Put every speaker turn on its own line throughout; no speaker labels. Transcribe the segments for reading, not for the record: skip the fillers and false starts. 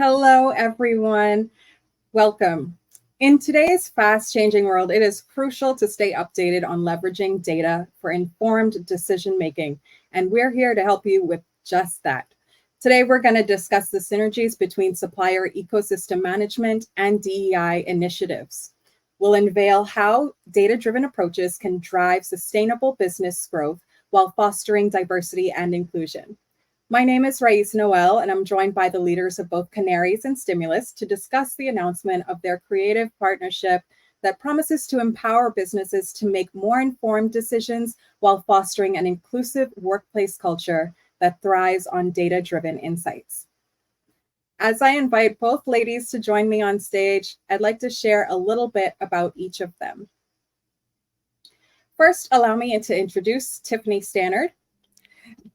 Hello, everyone. Welcome. In today's fast-changing world, it is crucial to stay updated on leveraging data for informed decision-making, and we're here to help you with just that. Today, we're going to discuss the synergies between supplier ecosystem management and DEI initiatives. We'll unveil how data-driven approaches can drive sustainable business growth while fostering diversity and inclusion. My name is Rais Noel, and I'm joined by the leaders of both Kanarys and Stimulus to discuss the announcement of their creative partnership that promises to empower businesses to make more informed decisions while fostering an inclusive workplace culture that thrives on data-driven insights. As I invite both ladies to join me on stage, I'd like to share a little bit about each of them. First, allow me to introduce Tiffany Stannard.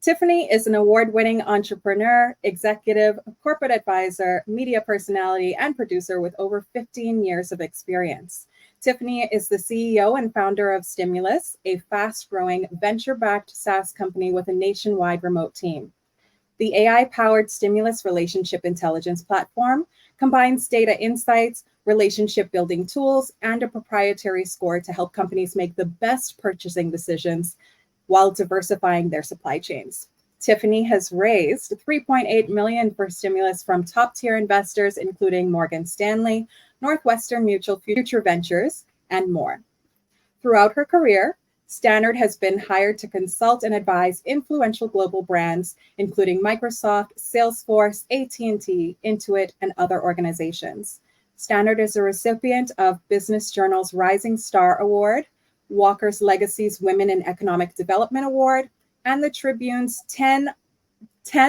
Tiffany is an award-winning entrepreneur, executive, corporate advisor, media personality, and producer with over 15 years of experience. Tiffany is the CEO and founder of Stimulus, a fast-growing, venture-backed SaaS company with a nationwide remote team. The AI-powered Stimulus relationship intelligence platform combines data insights, relationship-building tools, and a proprietary score to help companies make the best purchasing decisions while diversifying their supply chains. Tiffany has raised $3.8 million for Stimulus from top-tier investors, including Morgan Stanley, Northwestern Mutual, Future Ventures, and more. Throughout her career, Stannard has been hired to consult and advise influential global brands, including Microsoft, Salesforce, AT&T, Intuit, and other organizations. Stannard is a recipient of Business Journal's Rising Star Award, Walker's Legacy's Women in Economic Development Award, and the Tribune's 10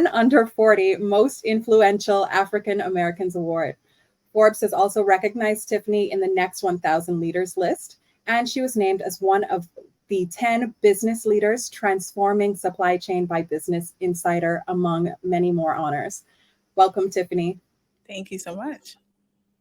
Under 40 Most Influential African Americans Award. Forbes has also recognized Tiffany in the Next 1,000 Leaders list, and she was named as one of the 10 business leaders transforming supply chain by Business Insider, among many more honors. Welcome, Tiffany.
Thank you so much.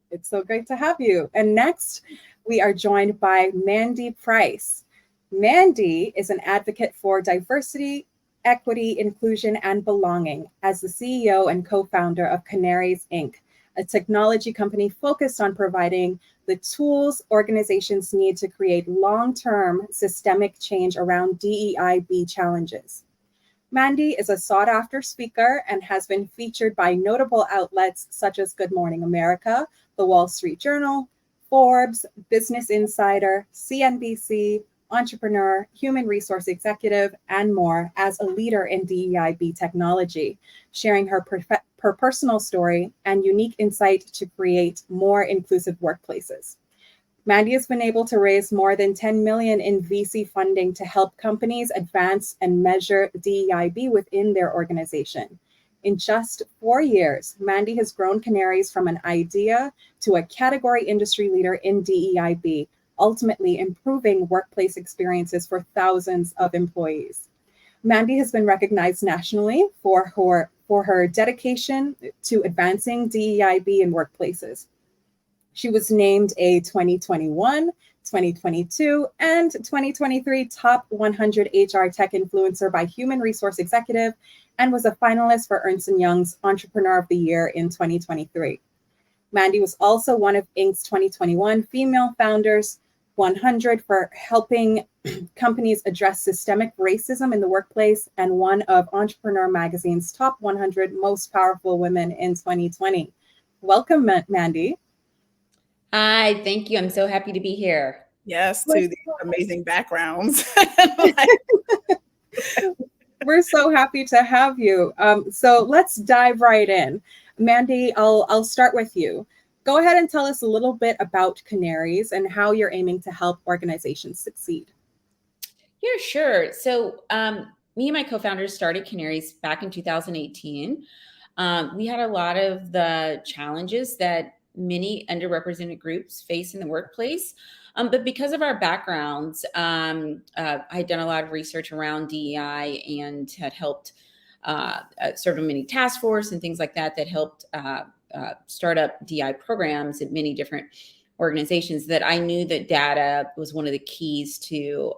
It's so great to have you. And next, we are joined by Mandy Price. Mandy is an advocate for diversity, equity, inclusion, and belonging as the CEO and co-founder of Kanarys Inc., a technology company focused on providing the tools organizations need to create long-term systemic change around DEIB challenges. Mandy is a sought-after speaker and has been featured by notable outlets such as Good Morning America, The Wall Street Journal, Forbes, Business Insider, CNBC, Entrepreneur, Human Resource Executive, and more as a leader in DEIB technology, sharing her personal story and unique insight to create more inclusive workplaces. Mandy has been able to raise more than $10 million in VC funding to help companies advance and measure DEIB within their organization. In just 4 years, Mandy has grown Kanarys from an idea to a category industry leader in DEIB, ultimately improving workplace experiences for thousands of employees. Mandy has been recognized nationally for her dedication to advancing DEIB in workplaces. She was named a 2021, 2022, and 2023 Top 100 HR Tech Influencer by Human Resource Executive and was a finalist for Ernst & Young's Entrepreneur of the Year in 2023. Mandy was also one of Inc.'s 2021 Female Founders 100 for helping companies address systemic racism in the workplace and one of Entrepreneur Magazine's Top 100 Most Powerful Women in 2020. Welcome, Mandy.
Hi, thank you. I'm so happy to be here.
Yes, to these amazing backgrounds.
We're so happy to have you. So let's dive right in. Mandy, I'll start with you. Go ahead and tell us a little bit about Kanarys and how you're aiming to help organizations succeed.
Yeah, sure. So me and my co-founders started Kanarys back in 2018. We had a lot of the challenges that many underrepresented groups face in the workplace. But because of our backgrounds, I had done a lot of research around DEI and had helped serve in many task force and things like that helped start up DEI programs at many different organizations, that I knew that data was one of the keys to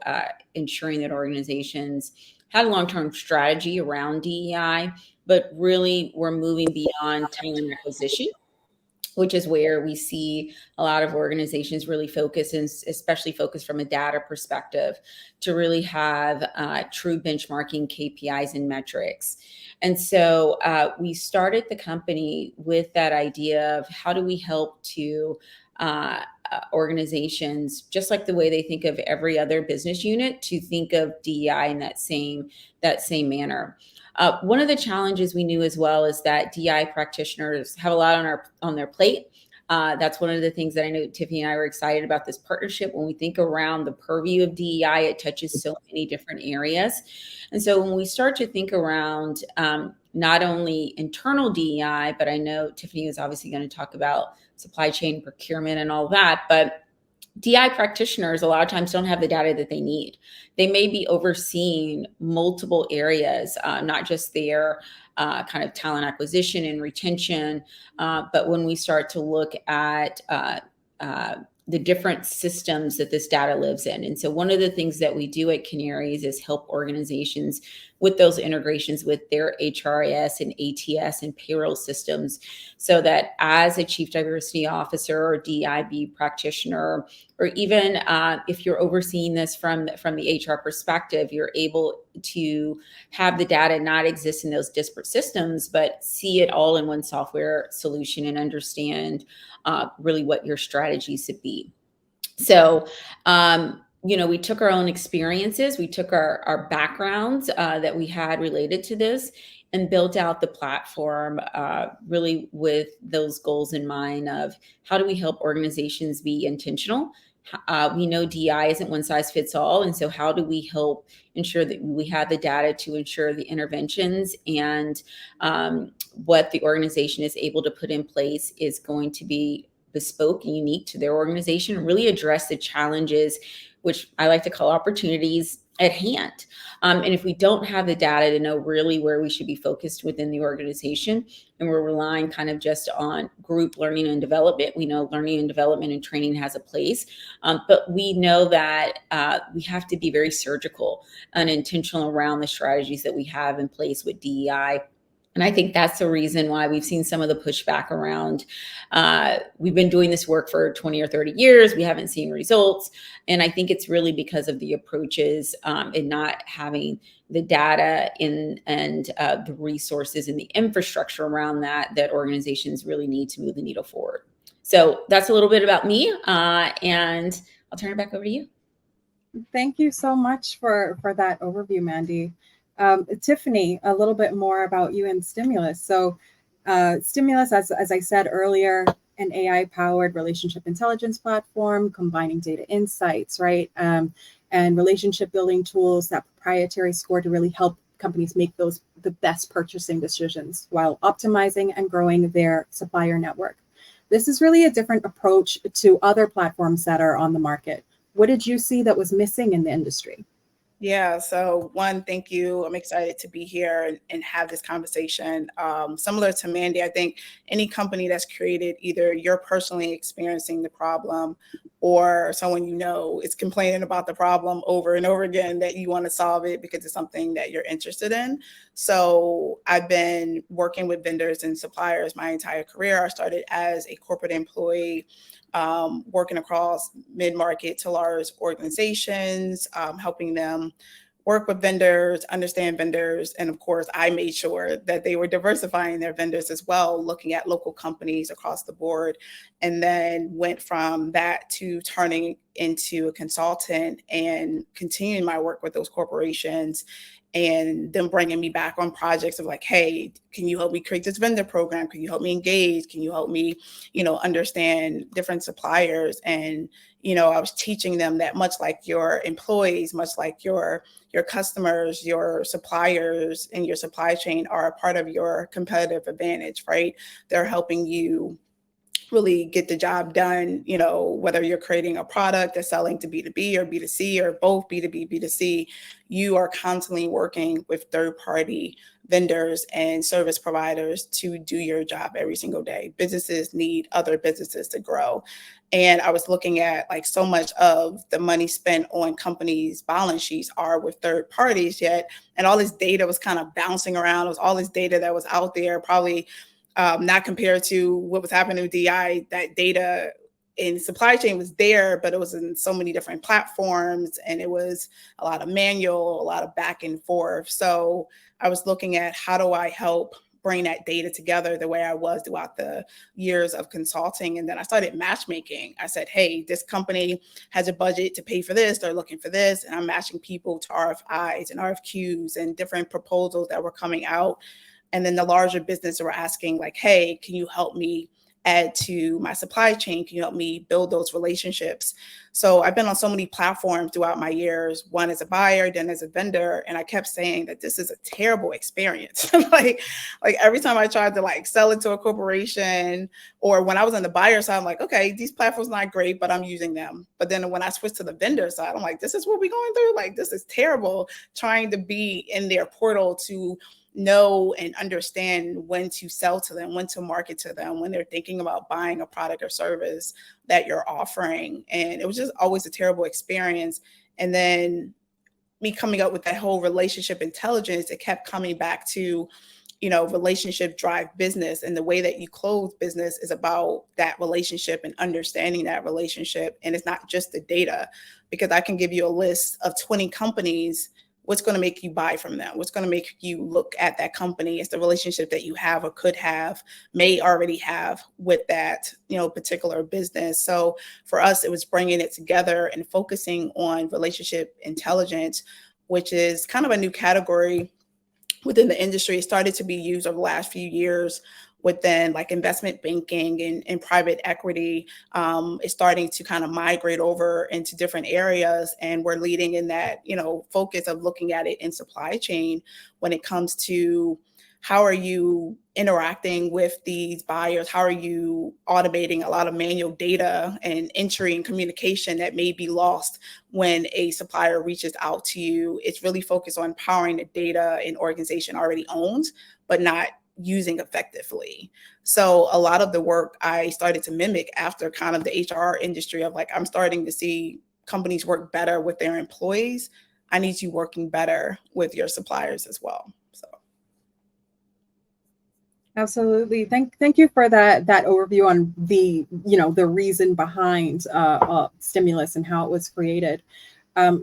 ensuring that organizations had a long-term strategy around DEI, but really we're moving beyond talent acquisition, which is where we see a lot of organizations really focus, and especially focus from a data perspective, to really have true benchmarking KPIs and metrics. And so we started the company with that idea of how do we help to organizations, just like the way they think of every other business unit, to think of DEI in that same manner. One of the challenges we knew as well is that DEI practitioners have a lot on their plate. That's one of the things that I know Tiffany and I were excited about this partnership. When we think around the purview of DEI, it touches so many different areas. And so when we start to think around not only internal DEI, but I know Tiffany is obviously going to talk about supply chain procurement and all that, but DEI practitioners a lot of times don't have the data that they need. They may be overseeing multiple areas, not just their kind of talent acquisition and retention, but when we start to look at the different systems that this data lives in. And so one of the things that we do at Kanarys is help organizations with those integrations with their HRIS and ATS and payroll systems, so that as a chief diversity officer or DEIB practitioner, or even if you're overseeing this from the HR perspective, you're able to have the data not exist in those disparate systems, but see it all in one software solution and understand really what your strategies should be. So, we took our own experiences, we took our backgrounds that we had related to this, and built out the platform really with those goals in mind of how do we help organizations be intentional. We know DEI isn't one size fits all. And so how do we help ensure that we have the data to ensure the interventions and what the organization is able to put in place is going to be bespoke and unique to their organization, and really address the challenges, which I like to call opportunities, at hand. And if we don't have the data to know really where we should be focused within the organization, and we're relying kind of just on group learning and development, we know learning and development and training has a place, but we know that we have to be very surgical and intentional around the strategies that we have in place with DEI. And I think that's the reason why we've seen some of the pushback around, we've been doing this work for 20 or 30 years, we haven't seen results. And I think it's really because of the approaches and not having the data and the resources and the infrastructure around that organizations really need to move the needle forward. So that's a little bit about me, and I'll turn it back over to you.
Thank you so much for that overview, Mandy. Tiffany, a little bit more about you and Stimulus. So Stimulus, as I said earlier, an AI-powered relationship intelligence platform, combining data insights, right? And relationship building tools, that proprietary score to really help companies make the best purchasing decisions while optimizing and growing their supplier network. This is really a different approach to other platforms that are on the market. What did you see that was missing in the industry?
Yeah, so one, thank you. I'm excited to be here and have this conversation. Similar to Mandy, I think any company that's created, either you're personally experiencing the problem or someone you know is complaining about the problem over and over again, that you want to solve it because it's something that you're interested in. So I've been working with vendors and suppliers my entire career. I started as a corporate employee, working across mid-market to large organizations, helping them work with vendors, understand vendors. And of course, I made sure that they were diversifying their vendors as well, looking at local companies across the board, and then went from that to turning into a consultant and continuing my work with those corporations, and them bringing me back on projects of like, hey, can you help me create this vendor program? Can you help me engage? Can you help me, understand different suppliers? And, I was teaching them that much like your employees, much like your customers, your suppliers, and your supply chain are a part of your competitive advantage, right? They're helping you really get the job done, whether you're creating a product that's selling to B2B or B2C or both B2B, B2C, you are constantly working with third-party vendors and service providers to do your job every single day. Businesses need other businesses to grow. And I was looking at like so much of the money spent on companies' balance sheets are with third parties yet. And all this data was kind of bouncing around. It was all this data that was out there, probably not compared to what was happening with DEI. That data in supply chain was there, but it was in so many different platforms, and it was a lot of manual, a lot of back and forth. So I was looking at how do I help bring that data together the way I was throughout the years of consulting. And then I started matchmaking. I said, hey, this company has a budget to pay for this. They're looking for this. And I'm matching people to RFIs and RFQs and different proposals that were coming out. And then the larger business were asking like, hey, can you help me add to my supply chain? Can you help me build those relationships? So I've been on so many platforms throughout my years, one as a buyer, then as a vendor. And I kept saying that this is a terrible experience. like every time I tried to like sell it to a corporation, or when I was on the buyer side, I'm like, okay, these platforms are not great, but I'm using them. But then when I switched to the vendor side, I'm like, this is what we're going through. Like, this is terrible, trying to be in their portal to know and understand when to sell to them, when to market to them, when they're thinking about buying a product or service that you're offering. And it was just always a terrible experience. And then me coming up with that whole relationship intelligence, it kept coming back to, relationship drive business. And the way that you close business is about that relationship and understanding that relationship. And it's not just the data, because I can give you a list of 20 companies. What's going to make you buy from them? What's going to make you look at that company? It's the relationship that you have or could have, may already have with that, particular business. So for us, it was bringing it together and focusing on relationship intelligence, which is kind of a new category within the industry. It started to be used over the last few years within like investment banking and private equity. Is starting to kind of migrate over into different areas. And we're leading in that, focus of looking at it in supply chain when it comes to how are you interacting with these buyers? How are you automating a lot of manual data and entry and communication that may be lost when a supplier reaches out to you? It's really focused on powering the data an organization already owns, but not using effectively. So a lot of the work I started to mimic after kind of the HR industry of like, I'm starting to see companies work better with their employees. I need you working better with your suppliers as well. So.
Absolutely. Thank you for that overview on the the reason behind stimulus and how it was created.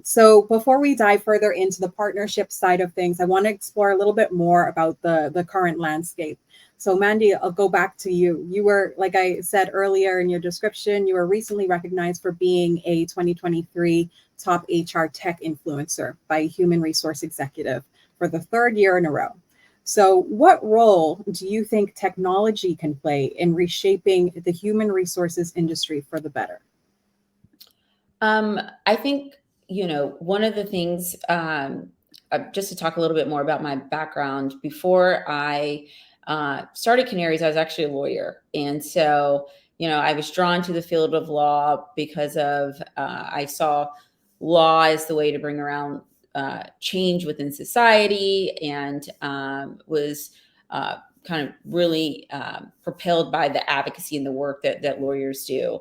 So before we dive further into the partnership side of things, I want to explore a little bit more about the current landscape. So Mandy, I'll go back to you. You were, like I said earlier in your description, you were recently recognized for being a 2023 top HR tech influencer by Human Resource Executive for the third year in a row. So what role do you think technology can play in reshaping the human resources industry for the better?
I think, one of the things, just to talk a little bit more about my background, before I started Kanarys, I was actually a lawyer. And so, I was drawn to the field of law because of, I saw law as the way to bring around change within society, and was kind of really propelled by the advocacy and the work that lawyers do.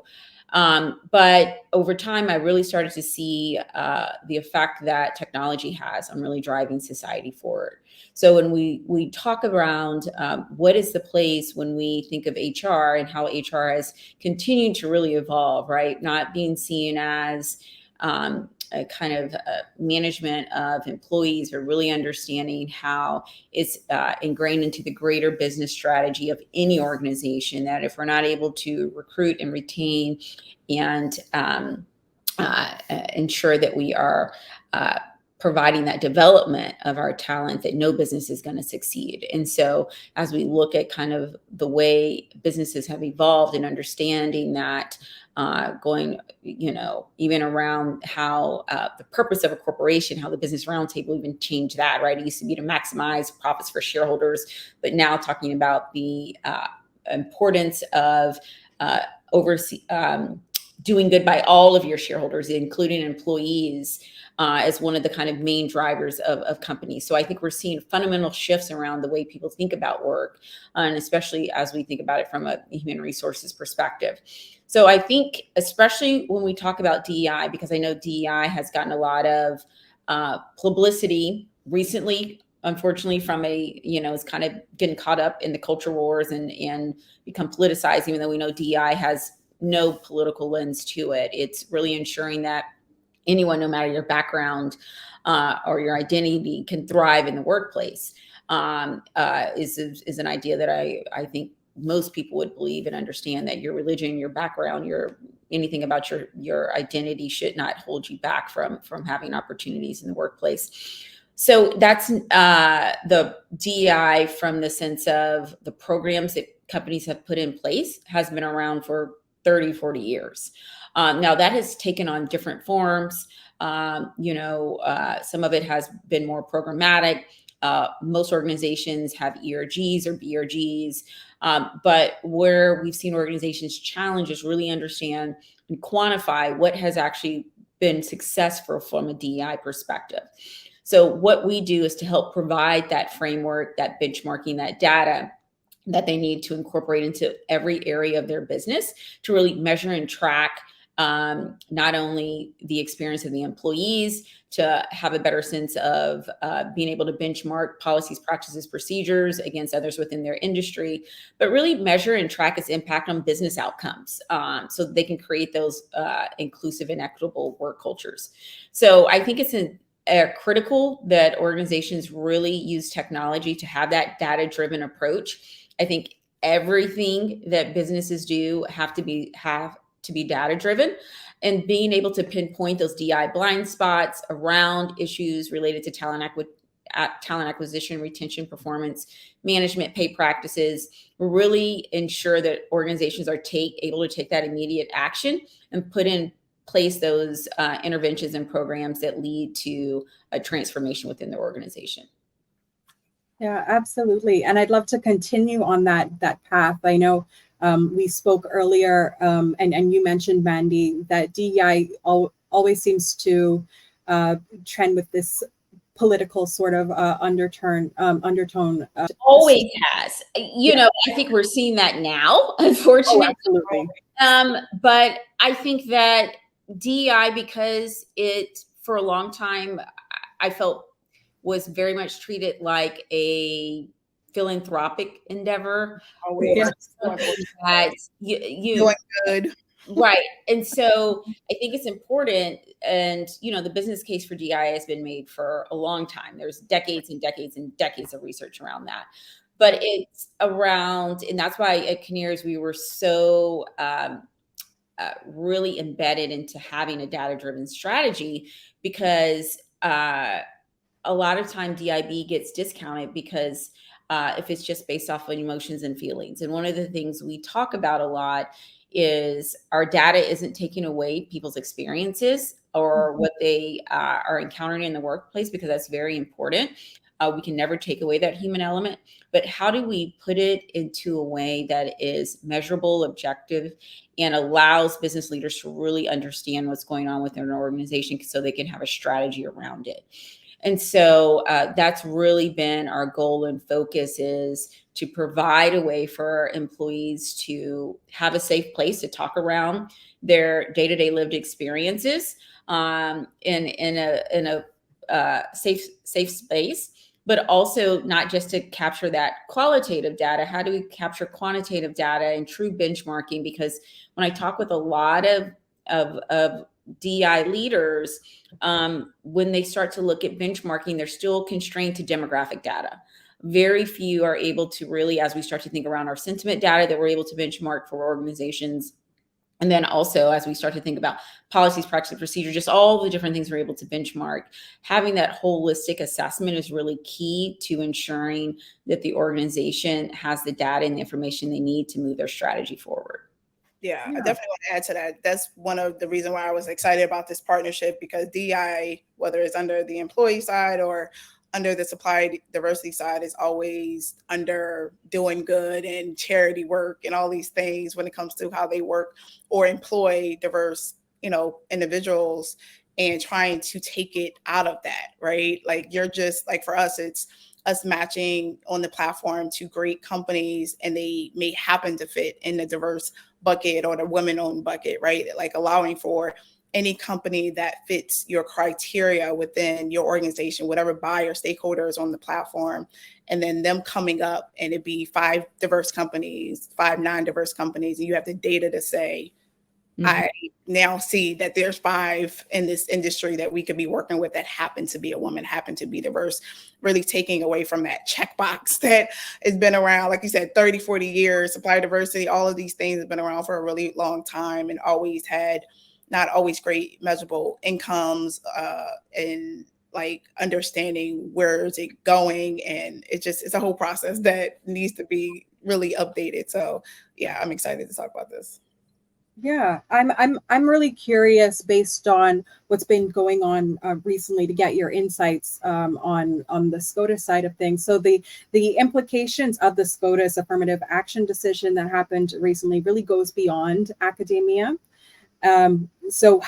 But over time, I really started to see the effect that technology has on really driving society forward. So when we talk around what is the place when we think of HR and how HR has continued to really evolve, right? Not being seen as a kind of management of employees, or really understanding how it's ingrained into the greater business strategy of any organization, that if we're not able to recruit and retain and ensure that we are providing that development of our talent, that no business is going to succeed. And so as we look at kind of the way businesses have evolved and understanding that, going, even around how the purpose of a corporation, how the Business Roundtable even changed that, right? It used to be to maximize profits for shareholders, but now talking about the importance of oversee doing good by all of your shareholders, including employees, as one of the kind of main drivers of companies. So I think we're seeing fundamental shifts around the way people think about work, and especially as we think about it from a human resources perspective. So I think, especially when we talk about DEI, because I know DEI has gotten a lot of publicity recently, unfortunately, from it's kind of getting caught up in the culture wars and become politicized, even though we know DEI has no political lens to it. It's really ensuring that anyone, no matter your background or your identity, can thrive in the workplace. Is an idea that I think most people would believe and understand, that your religion, your background, anything about your identity should not hold you back from having opportunities in the workplace. So that's the DEI from the sense of the programs that companies have put in place has been around for 30, 40 years. Now that has taken on different forms. Some of it has been more programmatic. Most organizations have ERGs or BRGs. But where we've seen organizations challenge is really understand and quantify what has actually been successful from a DEI perspective. So what we do is to help provide that framework, that benchmarking, that data that they need to incorporate into every area of their business to really measure and track not only the experience of the employees, to have a better sense of being able to benchmark policies, practices, procedures against others within their industry, but really measure and track its impact on business outcomes, so that they can create those inclusive and equitable work cultures. So I think it's critical that organizations really use technology to have that data-driven approach. I think everything that businesses do have to be data-driven, and being able to pinpoint those DI blind spots around issues related to talent acquisition, retention, performance management, pay practices, really ensure that organizations are able to take that immediate action and put in place those interventions and programs that lead to a transformation within their organization.
Yeah, absolutely. And I'd love to continue on that path. I know we spoke earlier, and you mentioned, Mandy, that DEI always seems to trend with this political sort of undertone.
Always has. I think we're seeing that now, unfortunately.
Oh, absolutely.
But I think that DEI, because it, for a long time, I felt was very much treated like a philanthropic endeavor.
Always.
That you
doing good.
Right. And so I think it's important, and the business case for DEI has been made for a long time. There's decades and decades and decades of research around that. But it's around, and that's why at Kanarys we were so really embedded into having a data-driven strategy, because a lot of time DIB gets discounted because if it's just based off of emotions and feelings. And one of the things we talk about a lot is our data isn't taking away people's experiences or what they are encountering in the workplace, because that's very important. We can never take away that human element, but how do we put it into a way that is measurable, objective, and allows business leaders to really understand what's going on within an organization so they can have a strategy around it. And so that's really been our goal and focus, is to provide a way for employees to have a safe place to talk around their day-to-day lived experiences in a safe space, but also not just to capture that qualitative data. How do we capture quantitative data and true benchmarking? Because when I talk with a lot of DEI leaders, when they start to look at benchmarking, they're still constrained to demographic data. Very few are able to really, as we start to think around our sentiment data, that we're able to benchmark for organizations. And then also, as we start to think about policies, practices, procedures, just all the different things we're able to benchmark, having that holistic assessment is really key to ensuring that the organization has the data and the information they need to move their strategy forward.
Yeah, I definitely want to add to that. That's one of the reasons why I was excited about this partnership, because DEI, whether it's under the employee side or under the supply diversity side is always under doing good and charity work and all these things when it comes to how they work or employ diverse, individuals, and trying to take it out of that, right? Like you're just like, for us, it's us matching on the platform to great companies, and they may happen to fit in the diverse bucket or the women-owned bucket, right? Like allowing for any company that fits your criteria within your organization, whatever buyer stakeholder is on the platform, and then them coming up and it'd be 5 diverse companies, 5 non-diverse companies, and you have the data to say, I now see that there's 5 in this industry that we could be working with that happen to be a woman, happen to be diverse, really taking away from that checkbox that has been around, like you said, 30, 40 years, supplier diversity, all of these things have been around for a really long time and always had not always great measurable incomes and like understanding where is it going. And it's a whole process that needs to be really updated. So yeah, I'm excited to talk about this.
Yeah, I'm really curious based on what's been going on recently to get your insights on the SCOTUS side of things. So the implications of the SCOTUS affirmative action decision that happened recently really goes beyond academia. So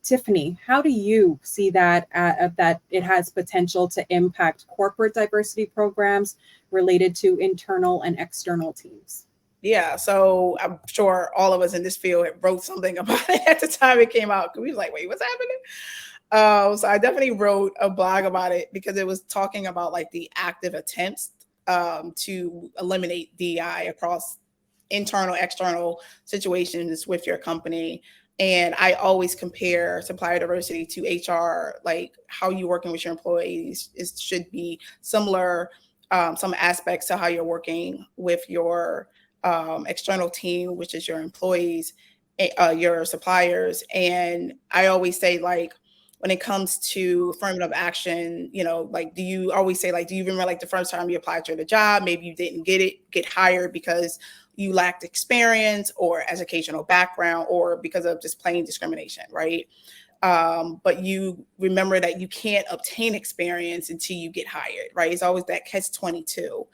Tiffany, how do you see that that it has potential to impact corporate diversity programs related to internal and external teams?
Yeah, so I'm sure all of us in this field wrote something about it at the time it came out, because we was like, wait, what's happening? So I definitely wrote a blog about it because it was talking about like the active attempts to eliminate DEI across internal, external situations with your company. And I always compare supplier diversity to HR, like how you're working with your employees. It should be similar, some aspects to how you're working with your external team, which is your employees, your suppliers. And I always say, like, when it comes to affirmative action, like, do you remember like the first time you applied to the job, maybe you didn't get hired because you lacked experience or educational background or because of just plain discrimination, right? But you remember that you can't obtain experience until you get hired, right? It's always that catch-22.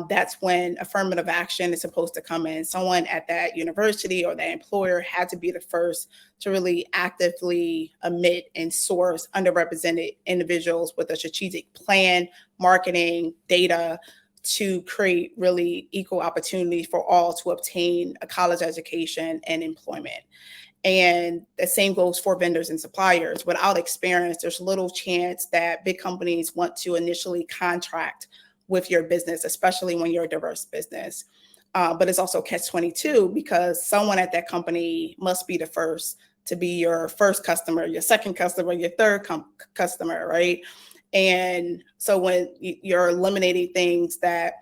That's when affirmative action is supposed to come in. Someone at that university or that employer had to be the first to really actively admit and source underrepresented individuals with a strategic plan, marketing, data to create really equal opportunity for all to obtain a college education and employment. And the same goes for vendors and suppliers. Without experience, there's little chance that big companies want to initially contract with your business, especially when you're a diverse business. But it's also catch-22 because someone at that company must be the first to be your first customer, your second customer, your third customer, right? And so when you're eliminating things that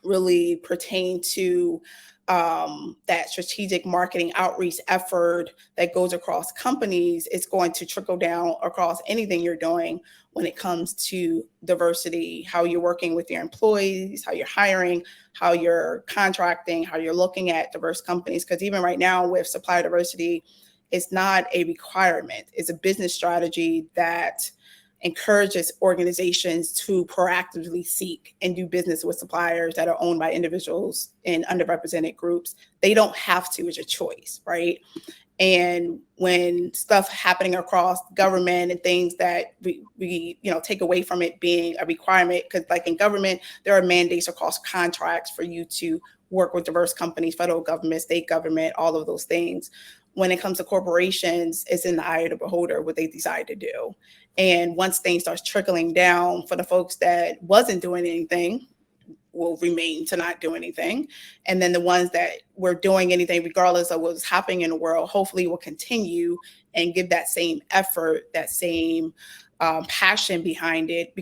really pertain to that strategic marketing outreach effort that goes across companies, it's going to trickle down across anything you're doing when it comes to diversity, how you're working with your employees, how you're hiring, how you're contracting, how you're looking at diverse companies. Because even right now with supplier diversity, it's not a requirement. It's a business strategy that encourages organizations to proactively seek and do business with suppliers that are owned by individuals in underrepresented groups. They don't have to, it's a choice, right? And when stuff happening across government and things that we take away from it being a requirement, because like in government, there are mandates across contracts for you to work with diverse companies, federal government, state government, all of those things. When it comes to corporations, it's in the eye of the beholder what they decide to do. And once things start trickling down for the folks that wasn't doing anything, will remain to not do anything. And then the ones that were doing anything, regardless of what's happening in the world, hopefully will continue and give that same effort, that same passion behind it.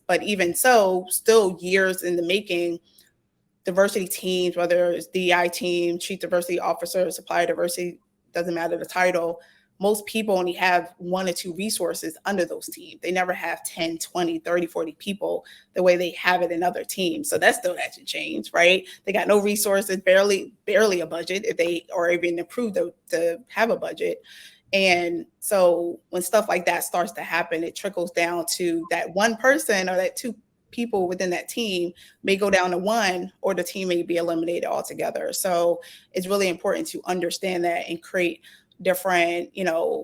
But even so, still years in the making, diversity teams, whether it's DEI team, chief diversity officer, supplier diversity, doesn't matter the title, most people only have 1 or 2 resources under those teams. They never have 10, 20, 30, 40 people the way they have it in other teams. So that still has to change, right? They got no resources, barely a budget if they are even approved to have a budget. And so when stuff like that starts to happen, it trickles down to that one person or that two people within that team may go down to one, or the team may be eliminated altogether. So it's really important to understand that and create different,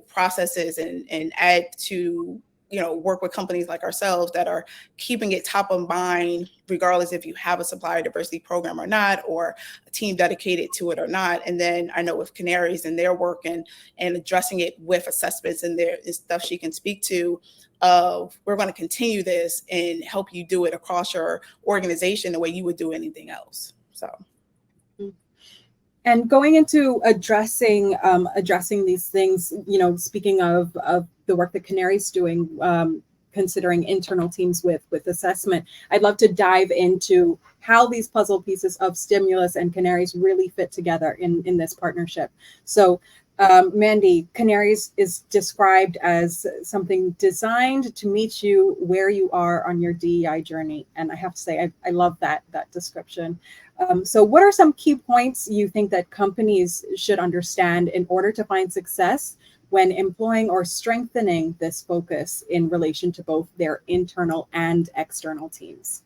processes and add to, work with companies like ourselves that are keeping it top of mind, regardless if you have a supplier diversity program or not, or a team dedicated to it or not. And then I know with Kanarys and their work and addressing it with assessments and there is stuff she can speak to, we're going to continue this and help you do it across your organization the way you would do anything else. So.
And going into addressing these things, speaking of the work that Kanarys doing, considering internal teams with assessment, I'd love to dive into how these puzzle pieces of stimulus and Kanarys really fit together in this partnership. So, Mandy, Kanarys is described as something designed to meet you where you are on your DEI journey. And I have to say, I love that description. So what are some key points you think that companies should understand in order to find success when employing or strengthening this focus in relation to both their internal and external teams?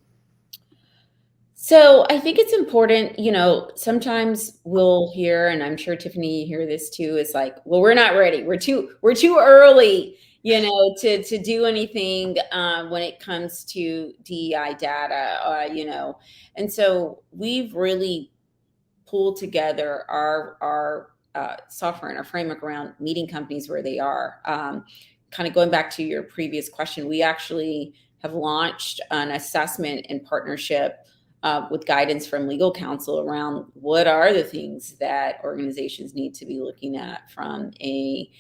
So I think it's important, sometimes we'll hear, and I'm sure Tiffany, you hear this too, is like, well, we're not ready. We're too early, to do anything when it comes to DEI data, And so we've really pulled together our software and our framework around meeting companies where they are. Kind of going back to your previous question, we actually have launched an assessment in partnership with guidance from legal counsel around what are the things that organizations need to be looking at from a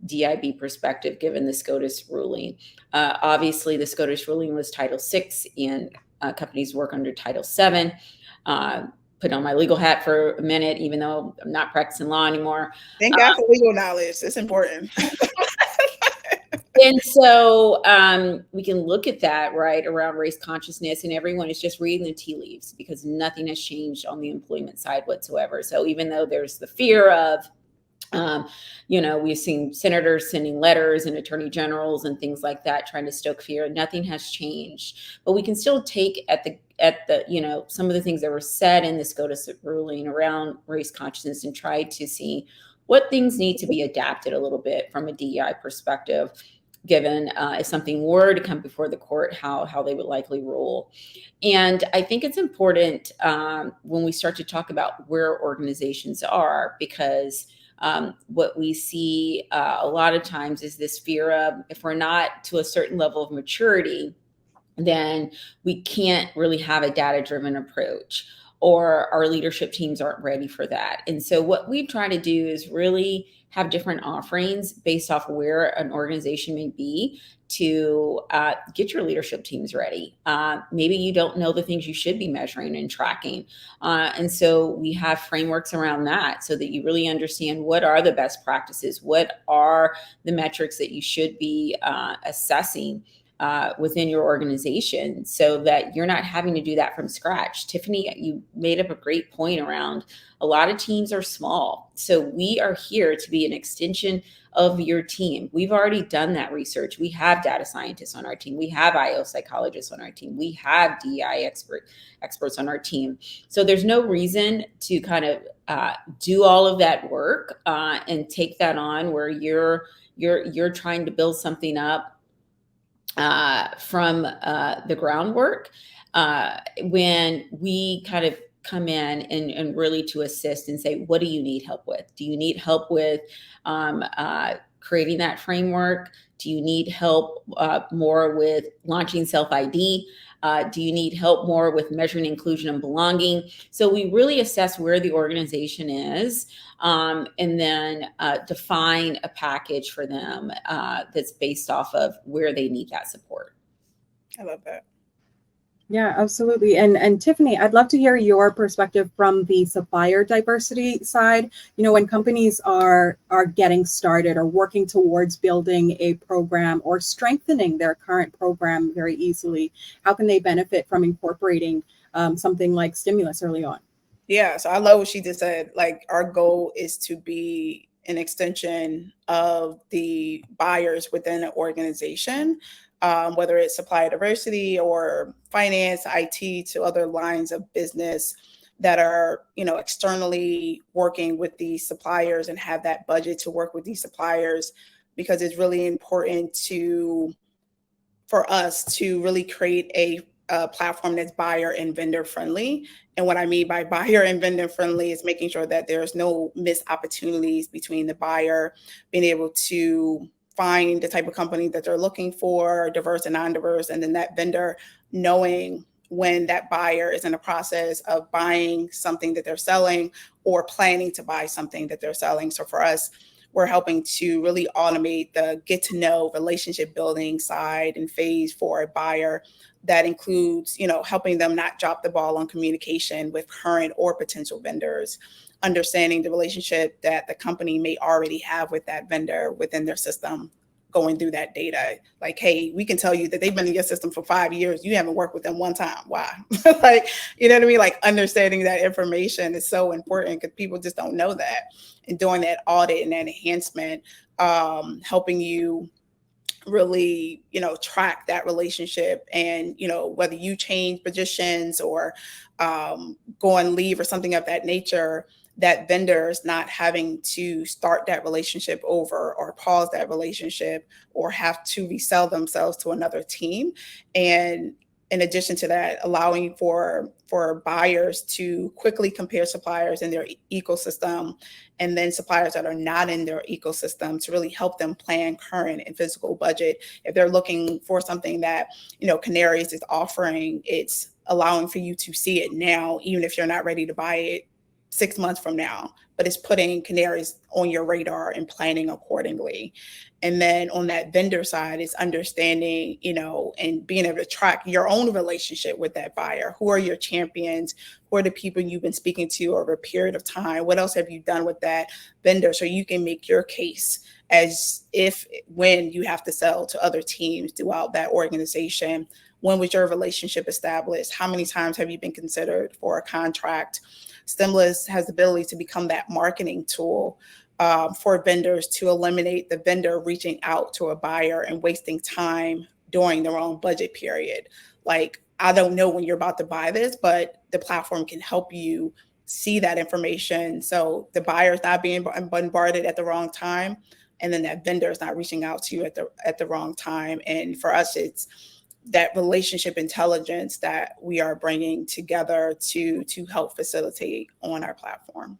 DIB perspective, given the SCOTUS ruling. Obviously, the SCOTUS ruling was Title VI, and companies work under Title VII. Put on my legal hat for a minute, even though I'm not practicing law anymore.
Thank God for legal knowledge. It's important.
And so we can look at that, right, around race consciousness, and everyone is just reading the tea leaves because nothing has changed on the employment side whatsoever. So even though there's the fear of, we've seen senators sending letters and attorney generals and things like that trying to stoke fear, nothing has changed. But we can still take at the some of the things that were said in the SCOTUS ruling around race consciousness and try to see what things need to be adapted a little bit from a DEI perspective, given if something were to come before the court, how they would likely rule. And I think it's important when we start to talk about where organizations are, because what we see a lot of times is this fear of, if we're not to a certain level of maturity, then we can't really have a data-driven approach, or our leadership teams aren't ready for that. And so what we try to do is really have different offerings based off where an organization may be to get your leadership teams ready. Maybe you don't know the things you should be measuring and tracking. And so we have frameworks around that so that you really understand what are the best practices, what are the metrics that you should be assessing within your organization, so that you're not having to do that from scratch. Tiffany, you made up a great point around a lot of teams are small. So we are here to be an extension of your team. We've already done that research. We have data scientists on our team. We have IO psychologists on our team. We have DEI experts on our team. So there's no reason to kind of do all of that work and take that on where you're trying to build something up from the groundwork, when we kind of come in and really to assist and say, what do you need help with? Do you need help with creating that framework? Do you need help more with launching self-ID? Do you need help more with measuring inclusion and belonging? So we really assess where the organization is, and then define a package for them that's based off of where they need that support.
I love that.
Yeah, absolutely. And Tiffany, I'd love to hear your perspective from the supplier diversity side. When companies are getting started or working towards building a program or strengthening their current program very easily, how can they benefit from incorporating something like stimulus early on?
Yeah, so I love what she just said. Like, our goal is to be an extension of the buyers within an organization, whether it's supplier diversity or finance, IT, to other lines of business that are, externally working with these suppliers and have that budget to work with these suppliers, because it's really important for us to really create a platform that's buyer and vendor friendly. And what I mean by buyer and vendor friendly is making sure that there's no missed opportunities between the buyer being able to find the type of company that they're looking for, diverse and non-diverse, and then that vendor knowing when that buyer is in the process of buying something that they're selling or planning to buy something that they're selling. So for us, we're helping to really automate the get to know relationship building side and phase for a buyer. That includes, helping them not drop the ball on communication with current or potential vendors, understanding the relationship that the company may already have with that vendor within their system, going through that data. Like, hey, we can tell you that they've been in your system for 5 years. You haven't worked with them one time. Why? Like, you know what I mean? Like, understanding that information is so important because people just don't know that. And doing that audit and that enhancement, helping you really, track that relationship. And, whether you change positions or go on leave or something of that nature, that vendor is not having to start that relationship over or pause that relationship or have to resell themselves to another team. And in addition to that, allowing for buyers to quickly compare suppliers in their ecosystem and then suppliers that are not in their ecosystem to really help them plan current and physical budget. If they're looking for something that, Kanarys is offering, it's allowing for you to see it now, even if you're not ready to buy it 6 months from now, but it's putting Kanarys on your radar and planning accordingly. And then on that vendor side, it's understanding, and being able to track your own relationship with that buyer. Who are your champions? Who are the people you've been speaking to over a period of time? What else have you done with that vendor? So you can make your case as if when you have to sell to other teams throughout that organization. When was your relationship established? How many times have you been considered for a contract? Stimulus has the ability to become that marketing tool for vendors to eliminate the vendor reaching out to a buyer and wasting time during their own budget period. Like, I don't know when you're about to buy this, but the platform can help you see that information. So the buyer is not being bombarded at the wrong time. And then that vendor is not reaching out to you at the wrong time. And for us, it's that relationship intelligence that we are bringing together to help facilitate on our platform.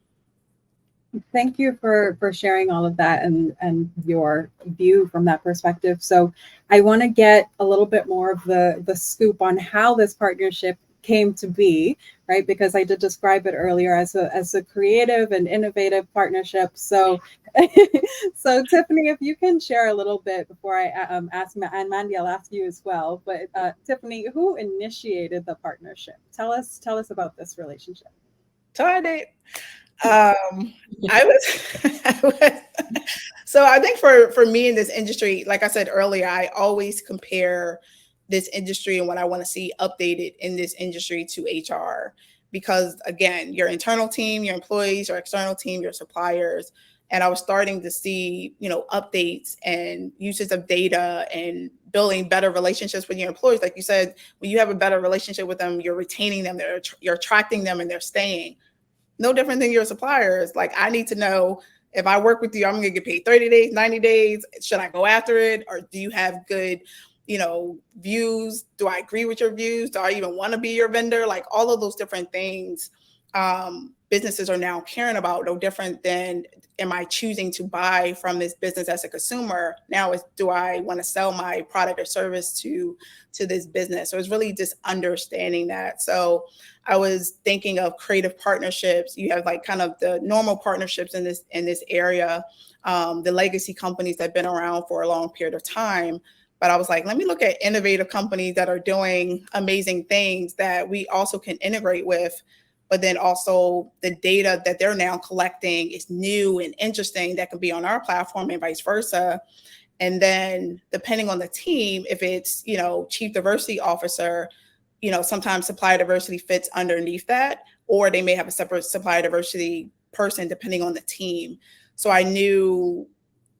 Thank you for sharing all of that and your view from that perspective. So I want to get a little bit more of the scoop on how this partnership came to be, right? Because I did describe it earlier as a creative and innovative partnership. So, so Tiffany, if you can share a little bit before I ask, and Mandy, I'll ask you as well. But Tiffany, who initiated the partnership? Tell us about this relationship.
So I did. So I think for me in this industry, like I said earlier, I always compare this industry and what I want to see updated in this industry to HR, because again, your internal team, your employees, your external team, your suppliers. And I was starting to see, updates and uses of data and building better relationships with your employees. Like you said, when you have a better relationship with them, you're retaining them, you're attracting them, and they're staying. No different than your suppliers. Like, I need to know if I work with you, I'm going to get paid 30 days, 90 days. Should I go after it? Or do you have good, views? Do I agree with your views? Do I even want to be your vendor? Like, all of those different things businesses are now caring about. No different than, am I choosing to buy from this business as a consumer? Now it's, do I want to sell my product or service to this business? So it's really just understanding that. So I was thinking of creative partnerships. You have like kind of the normal partnerships in this area, the legacy companies that have been around for a long period of time. But I was like, let me look at innovative companies that are doing amazing things that we also can integrate with. But then also the data that they're now collecting is new and interesting that can be on our platform and vice versa. And then depending on the team, if it's, chief diversity officer, sometimes supplier diversity fits underneath that, or they may have a separate supplier diversity person depending on the team. So I knew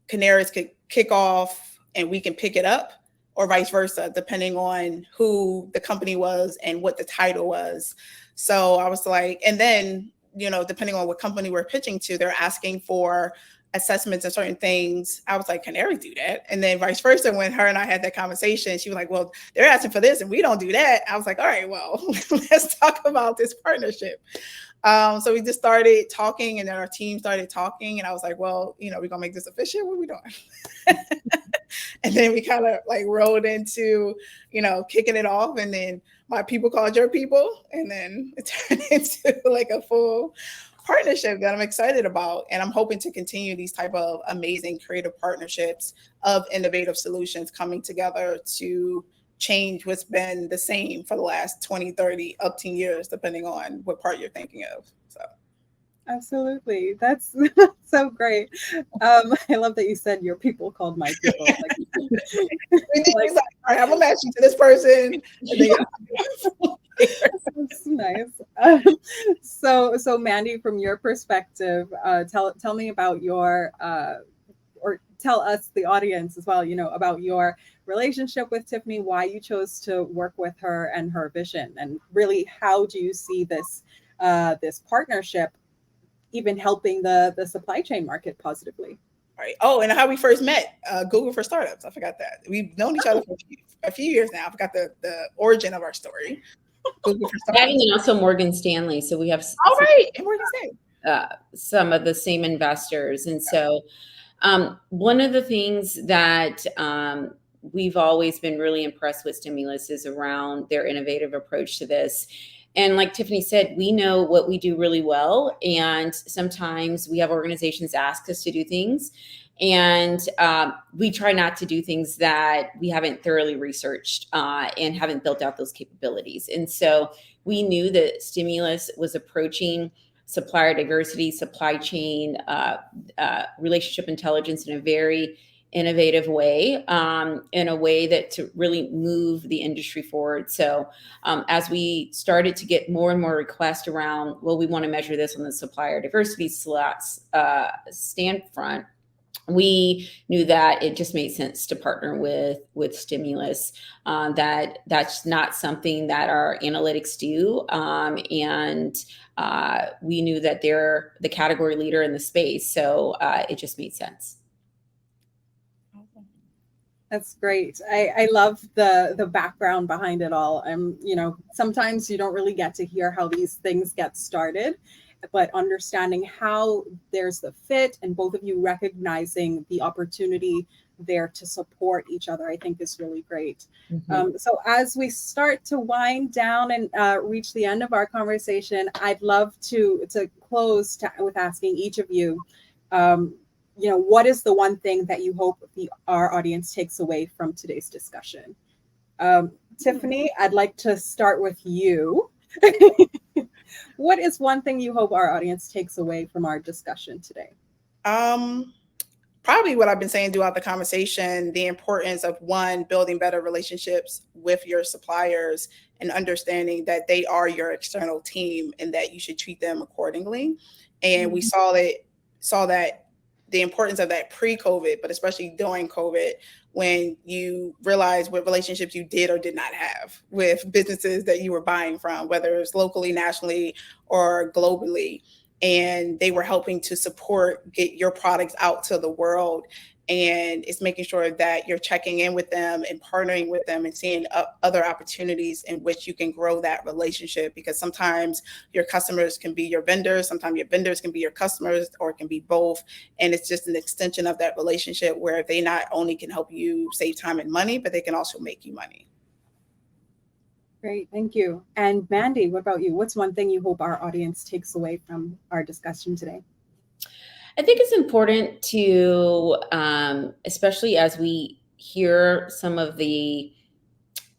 Kanarys could kick off and we can pick it up, or vice versa, depending on who the company was and what the title was. So I was like, and then, depending on what company we're pitching to, they're asking for assessments and certain things. I was like, Kanarys do that? And then vice versa, when her and I had that conversation, she was like, well, they're asking for this and we don't do that. I was like, all right, well, let's talk about this partnership. So we just started talking, and then our team started talking, and I was like, well, we're going to make this official. What are we doing? And then we kind of like rolled into, kicking it off. And then my people called your people, and then it turned into like a full partnership that I'm excited about. And I'm hoping to continue these type of amazing creative partnerships of innovative solutions coming together to change what's been the same for the last 20, 30, up to years, depending on what part you're thinking of. So.
Absolutely. That's so great. I love that you said your people called my people.
Like, all right, I'm gonna match you to this person.
That's nice. So Mandy, from your perspective, tell me about your or tell us, the audience as well, about your relationship with Tiffany, why you chose to work with her and her vision, and really how do you see this this partnership even helping the supply chain market positively?
Right. Oh, and how we first met, Google for Startups. I forgot that. We've known each other for a few years now. I forgot the origin of our story. Google for Startups.
And also Morgan Stanley. So we have
and Morgan Stanley.
Some of the same investors. And so one of the things that we've always been really impressed with Stimulus is around their innovative approach to this. And like Tiffany said, we know what we do really well. And sometimes we have organizations ask us to do things. And we try not to do things that we haven't thoroughly researched and haven't built out those capabilities. And so we knew that Stimulus was approaching supplier diversity, supply chain, relationship intelligence in a very innovative way, in a way that to really move the industry forward. So as we started to get more and more requests around, well, we want to measure this on the supplier diversity stand front, we knew that it just made sense to partner with Stimulus. That's not something that our analytics do, and we knew that they're the category leader in the space, so it just made sense.
That's great. I love the background behind it all. Sometimes you don't really get to hear how these things get started, but understanding how there's the fit and both of you recognizing the opportunity there to support each other, I think is really great. Mm-hmm. So as we start to wind down and reach the end of our conversation, I'd love to close with asking each of you, what is the one thing that you hope our audience takes away from today's discussion? Tiffany, I'd like to start with you. What is one thing you hope our audience takes away from our discussion today?
Probably what I've been saying throughout the conversation, the importance of building better relationships with your suppliers and understanding that they are your external team and that you should treat them accordingly. And we saw that the importance of that pre-COVID, but especially during COVID, when you realize what relationships you did or did not have with businesses that you were buying from, whether it's locally, nationally, or globally. And they were helping to get your products out to the world. And it's making sure that you're checking in with them and partnering with them and seeing other opportunities in which you can grow that relationship, because sometimes your customers can be your vendors, sometimes your vendors can be your customers, or it can be both. And it's just an extension of that relationship where they not only can help you save time and money, but they can also make you money.
Great, thank you. And Mandy, what about you? What's one thing you hope our audience takes away from our discussion today?
I think it's important to, especially as we hear some of the,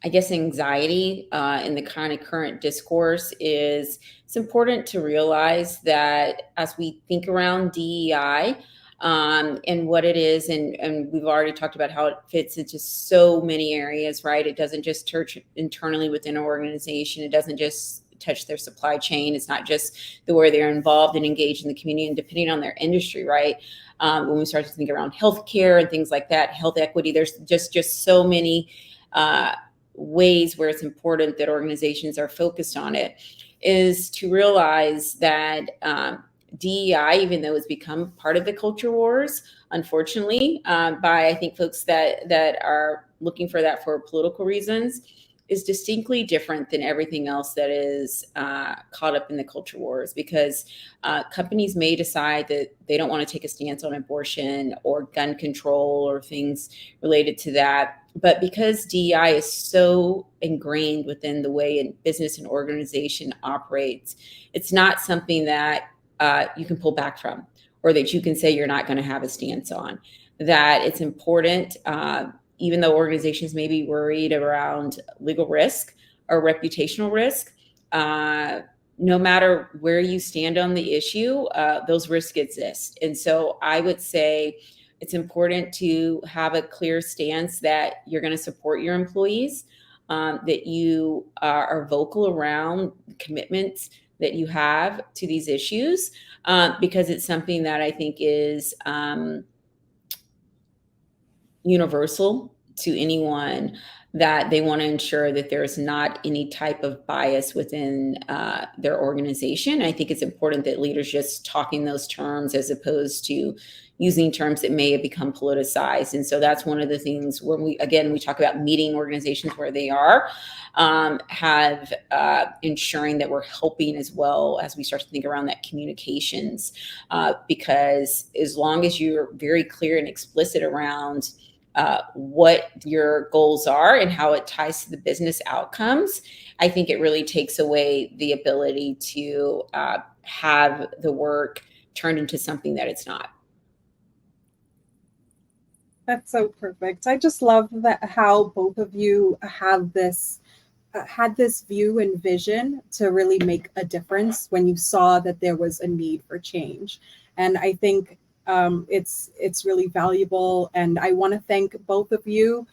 anxiety in the kind of current discourse, it's important to realize that as we think around DEI and what it is, and we've already talked about how it fits into so many areas, right? It doesn't just touch internally within an organization. It doesn't just touch their supply chain. It's not just the way they're involved and engaged in the community and depending on their industry, right? When we start to think around healthcare and things like that, health equity, there's just so many ways where it's important that organizations are focused on it, is to realize that DEI, even though it's become part of the culture wars, unfortunately, by I think folks that are looking for that for political reasons, is distinctly different than everything else that is caught up in the culture wars, because companies may decide that they don't want to take a stance on abortion or gun control or things related to that. But because DEI is so ingrained within the way a business and organization operates, it's not something that you can pull back from, or that you can say you're not going to have a stance on. That it's important, even though organizations may be worried around legal risk or reputational risk, no matter where you stand on the issue, those risks exist. And so I would say it's important to have a clear stance that you're going to support your employees, that you are vocal around commitments that you have to these issues, because it's something that I think is universal to anyone, that they want to ensure that there's not any type of bias within their organization. I think it's important that leaders just talk in those terms as opposed to using terms that may have become politicized. And so that's one of the things when we talk about meeting organizations where they are, have ensuring that we're helping as well as we start to think around that communications, because as long as you're very clear and explicit around what your goals are and how it ties to the business outcomes, I think it really takes away the ability to have the work turned into something that it's not.
That's so perfect. I just love that how both of you have this had this view and vision to really make a difference when you saw that there was a need for change. And I think it's really valuable. And I want to thank both of you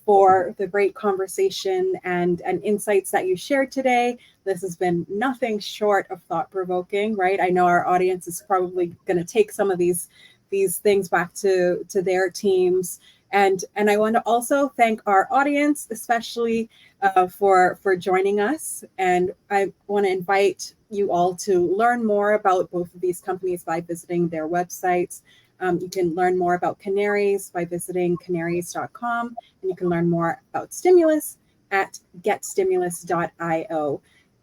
for the great conversation and insights that you shared today. This has been nothing short of thought-provoking, right? I know our audience is probably going to take some of these things back to their teams. And I want to also thank our audience, especially for joining us. And I want to invite you all to learn more about both of these companies by visiting their websites. You can learn more about Kanarys by visiting kanarys.com, and you can learn more about Stimulus at getstimulus.io,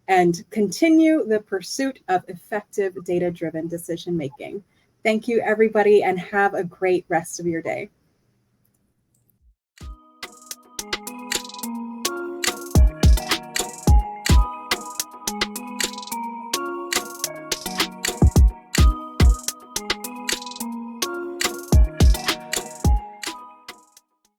and continue the pursuit of effective data-driven decision-making. Thank you, everybody, and have a great rest of your day.